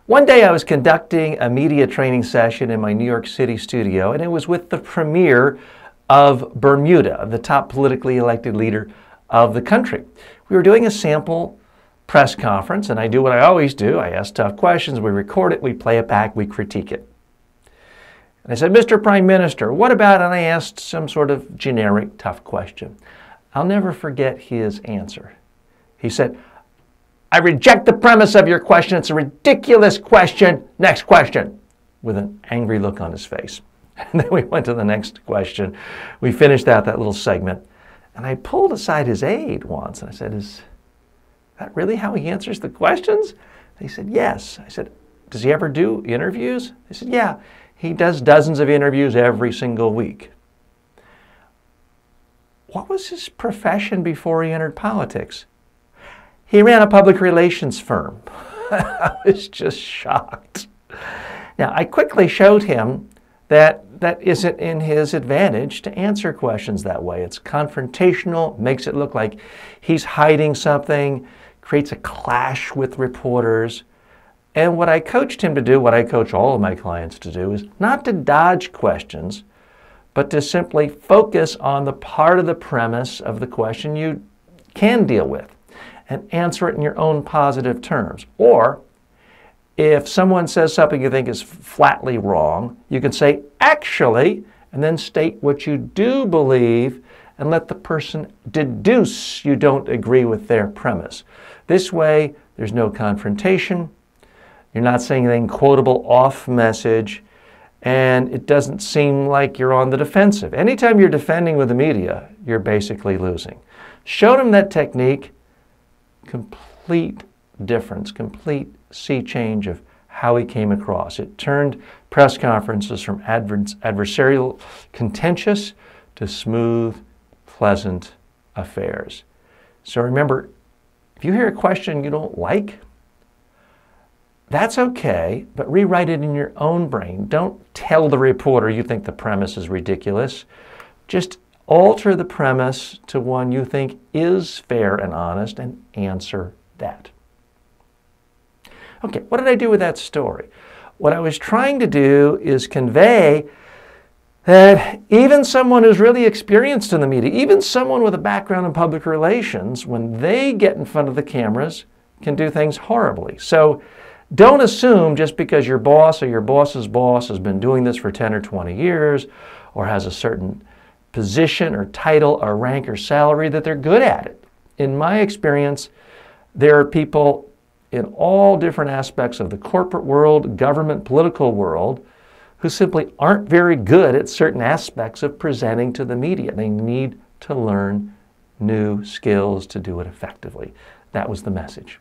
One day I was conducting a media training session in my New York City studio, and it was with the premier of Bermuda, the top politically elected leader of the country. We were doing a sample press conference, and I do what I always do. I ask tough questions, we record it, we play it back, we critique it. And I said, Mr. Prime Minister, what about, and I asked some sort of generic tough question. I'll never forget his answer. He said, I reject the premise of your question. It's a ridiculous question. Next question, with an angry look on his face. And then we went to the next question. We finished out that little segment. And I pulled aside his aide once, and I said, is that really how he answers the questions? They said, yes. I said, does he ever do interviews? They said, yeah. He does dozens of interviews every single week. What was his profession before he entered politics? He ran a public relations firm. I was just shocked. Now, I quickly showed him that that isn't in his advantage to answer questions that way. It's confrontational, makes it look like he's hiding something, creates a clash with reporters. And what I coached him to do, what I coach all of my clients to do, is not to dodge questions, but to simply focus on the part of the premise of the question you can deal with and answer it in your own positive terms. Or if someone says something you think is flatly wrong, you can say, actually, and then state what you do believe and let the person deduce you don't agree with their premise. This way, there's no confrontation, you're not saying anything quotable off message, and it doesn't seem like you're on the defensive. Anytime you're defending with the media, you're basically losing. Showed him that technique, complete difference, complete sea change of how he came across. It turned press conferences from adversarial, contentious to smooth, pleasant affairs. So remember, if you hear a question you don't like, that's okay, but rewrite it in your own brain. Don't tell the reporter you think the premise is ridiculous. Just alter the premise to one you think is fair and honest and answer that. Okay, what did I do with that story? What I was trying to do is convey that even someone who's really experienced in the media, even someone with a background in public relations, when they get in front of the cameras, can do things horribly. So don't assume just because your boss or your boss's boss has been doing this for 10 or 20 years or has a certain position or title or rank or salary that they're good at it. In my experience, there are people in all different aspects of the corporate world, government, political world, who simply aren't very good at certain aspects of presenting to the media. They need to learn new skills to do it effectively. That was the message.